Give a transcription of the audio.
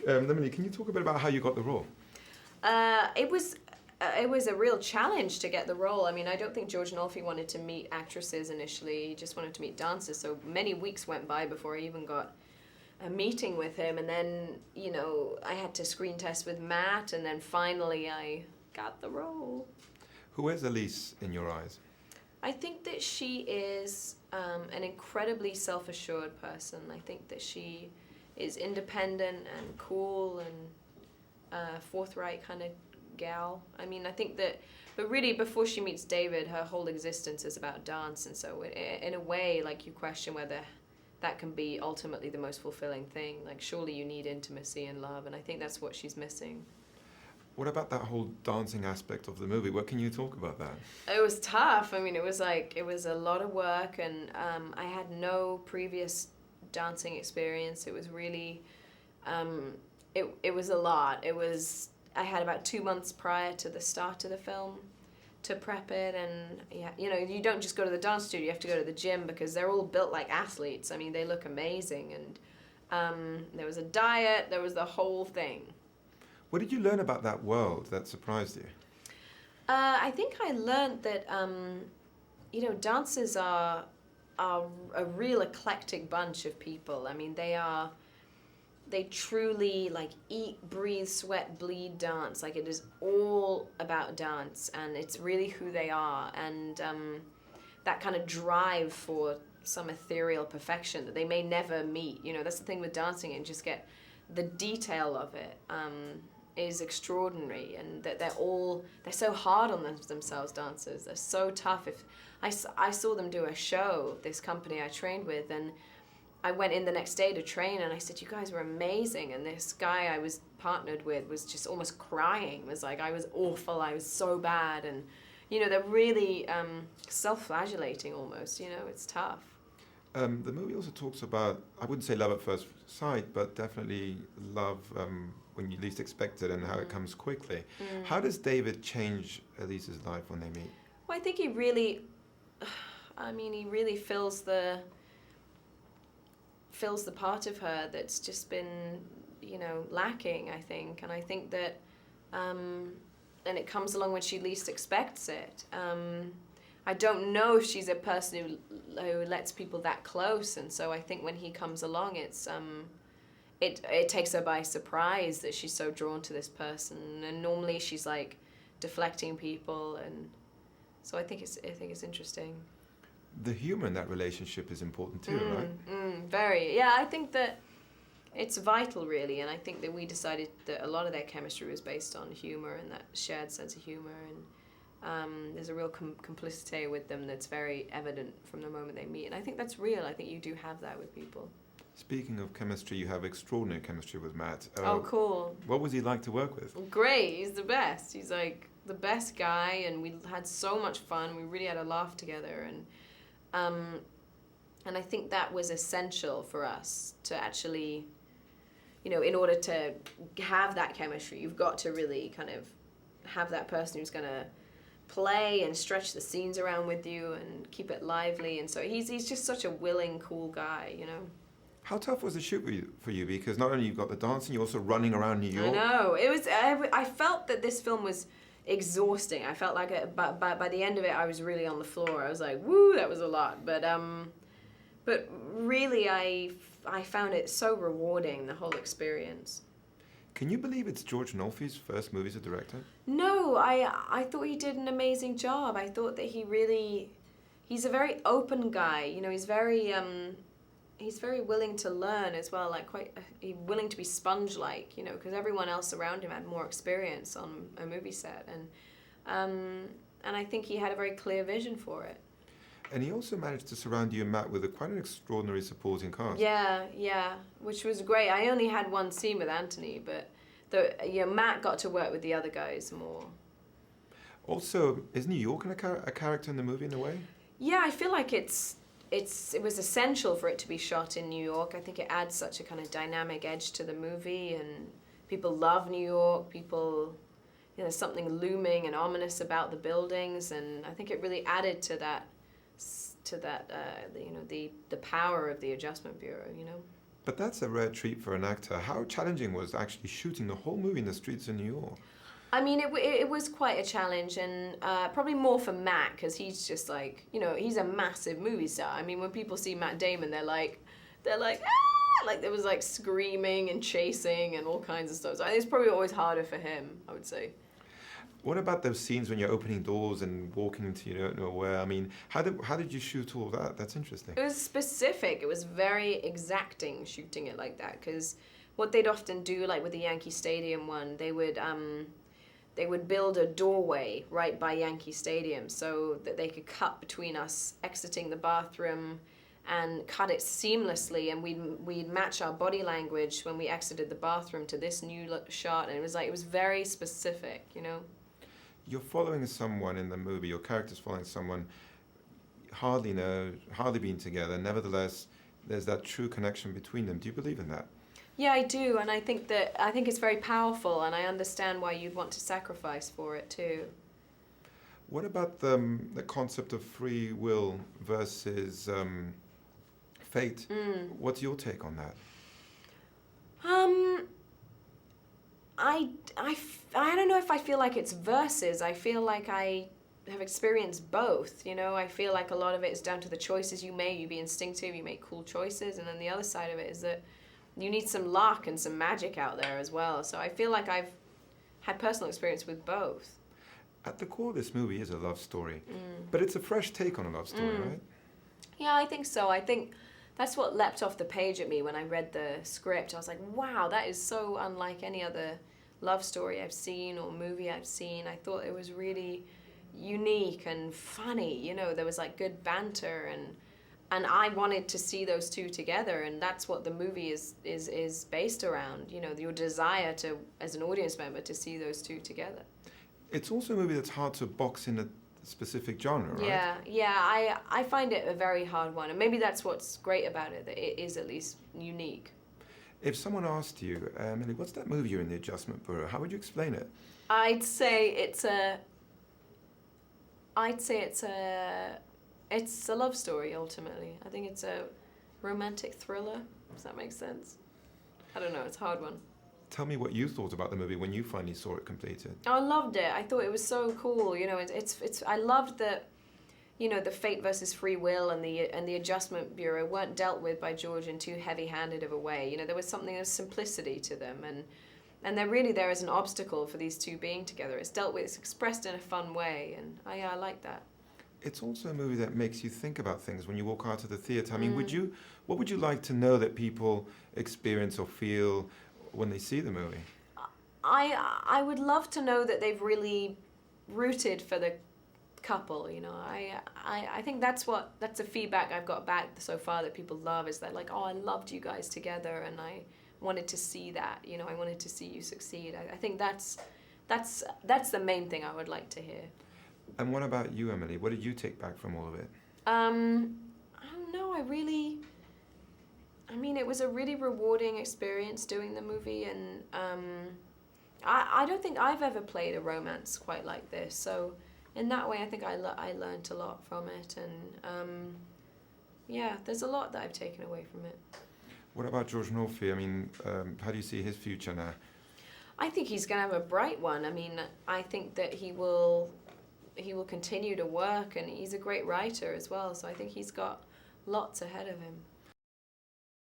Emily, can you talk a bit about how you got the role? It was a real challenge to get the role. I mean, I don't think George Nolfi wanted to meet actresses initially. He just wanted to meet dancers. So many weeks went by before I even got a meeting with him. And then, I had to screen test with Matt. And then finally I got the role. Who is Elise in your eyes? I think that she is an incredibly self-assured person. I think that she is independent and cool and forthright kind of gal. I mean, I think that, but really before she meets David, her whole existence is about dance. And so in a way, like, you question whether that can be ultimately the most fulfilling thing. Like, surely you need intimacy and love. And I think that's what she's missing. What about that whole dancing aspect of the movie? What can you talk about that? It was tough. I mean, it was a lot of work, and I had no previous dancing experience. It was really, it was a lot. I had about 2 months prior to the start of the film to prep it, and you don't just go to the dance studio, you have to go to the gym because they're all built like athletes. I mean, they look amazing, and there was a diet, there was the whole thing. What did you learn about that world that surprised you? I think I learned that, dancers are a real eclectic bunch of people. I mean, they truly like eat, breathe, sweat, bleed dance. Like, it is all about dance, and it's really who they are. And that kind of drive for some ethereal perfection that they may never meet. That's the thing with dancing, and just get the detail of it. Is extraordinary, and that they're so hard on themselves, dancers. They're so tough. If I saw them do a show, this company I trained with, and I went in the next day to train, and I said, you guys were amazing. And this guy I was partnered with was just almost crying. It was like, I was awful, I was so bad. And they're really self-flagellating almost. It's tough. The movie also talks about, I wouldn't say love at first sight, but definitely love when you least expect it, and how it comes quickly. How does David change Elise's life when they meet? Well, I think he really fills the part of her that's just been, lacking, I think. And I think that, and it comes along when she least expects it. I don't know if she's a person who lets people that close, and so I think when he comes along, it takes her by surprise that she's so drawn to this person. And normally she's like deflecting people, and so I think it's interesting. The humor in that relationship is important too, right? Very. Yeah, I think that it's vital, really, and I think that we decided that a lot of their chemistry was based on humor and that shared sense of humor, and there's a real complicity with them that's very evident from the moment they meet, and I think that's real. I think you do have that with people. Speaking of chemistry, you have extraordinary chemistry with Matt. Oh, cool. What was he like to work with? Great. He's the best. He's like the best guy, and we had so much fun. We really had a laugh together, and I think that was essential for us to actually, in order to have that chemistry, you've got to really kind of have that person who's going to play and stretch the scenes around with you and keep it lively. And so he's just such a willing, cool guy, How tough was the shoot for you? Because not only you've got the dancing, you're also running around New York. I know. It was. I felt that this film was exhausting. I felt like by the end of it, I was really on the floor. I was like, woo, that was a lot. But really, I found it so rewarding, the whole experience. Can you believe it's George Nolfi's first movie as a director? No, I thought he did an amazing job. I thought that he's a very open guy. He's very willing to learn as well, like quite willing to be sponge-like, because everyone else around him had more experience on a movie set, and I think he had a very clear vision for it. And he also managed to surround you and Matt with quite an extraordinary supporting cast. Yeah, which was great. I only had one scene with Anthony, but Matt got to work with the other guys more. Also, is New York a character in the movie in a way? Yeah, I feel like it was essential for it to be shot in New York. I think it adds such a kind of dynamic edge to the movie, and people love New York. People, there's something looming and ominous about the buildings, and I think it really added to that, the power of the Adjustment Bureau, But that's a rare treat for an actor. How challenging was actually shooting the whole movie in the streets of New York? I mean, it was quite a challenge, and probably more for Matt, because he's just like, you know, he's a massive movie star. I mean, when people see Matt Damon, they're like, ah! Like, there was like screaming and chasing and all kinds of stuff. So it's probably always harder for him, I would say. What about those scenes when you're opening doors and walking into you don't know where? I mean, how did you shoot all that? That's interesting. It was specific. It was very exacting shooting it like that, because what they'd often do, like with the Yankee Stadium one, they would build a doorway right by Yankee Stadium so that they could cut between us exiting the bathroom and cut it seamlessly, and we'd match our body language when we exited the bathroom to this new shot, and it was very specific, you know. You're following someone in the movie, your character's following someone hardly been together. Nevertheless, there's that true connection between them. Do you believe in that? Yeah, I do, and I think it's very powerful, and I understand why you'd want to sacrifice for it too. What about the concept of free will versus fate? What's your take on that? I don't know if I feel like it's versus. I feel like I have experienced both, you know. I feel like a lot of it is down to the choices you make. You be instinctive, you make cool choices, and then the other side of it is that you need some luck and some magic out there as well. So I feel like I've had personal experience with both. At the core, this movie is a love story, but it's a fresh take on a love story, right? Yeah, I think so. I think that's what leapt off the page at me when I read the script. I was like, wow, that is so unlike any other love story I've seen or movie I've seen. I thought it was really unique and funny. You know, there was like good banter, and I wanted to see those two together, and that's what the movie is based around. You know, your desire to, as an audience member, to see those two together. It's also a movie that's hard to box in a specific genre, right? Yeah. I find it a very hard one, and maybe that's what's great about it, that it is at least unique. If someone asked you, Emily, what's that movie you're in the Adjustment Bureau? How would you explain it? I'd say it's a love story, ultimately. I think it's a romantic thriller. Does that make sense? I don't know, it's a hard one. Tell me what you thought about the movie when you finally saw it completed. I loved it. I thought it was so cool. You know, I loved that, you know, the fate versus free will and the Adjustment Bureau weren't dealt with by George in too heavy-handed of a way. You know, there was something of simplicity to them, and there is an obstacle for these two being together. It's dealt with, it's expressed in a fun way, and I like that. It's also a movie that makes you think about things when you walk out of the theatre. I mean, what would you like to know that people experience or feel when they see the movie? I would love to know that they've really rooted for the couple, you know. I think that's the feedback I've got back so far that people love, is that like, oh, I loved you guys together, and I wanted to see that, you know, I wanted to see you succeed. I think that's the main thing I would like to hear. And what about you, Emily? What did you take back from all of it? I don't know, I mean, it was a really rewarding experience doing the movie, and I don't think I've ever played a romance quite like this. So in that way, I think I learned a lot from it, and yeah, there's a lot that I've taken away from it. What about George Northey? I mean, how do you see his future now? I think he's going to have a bright one. I mean, I think that he will continue to work, and he's a great writer as well. So I think he's got lots ahead of him.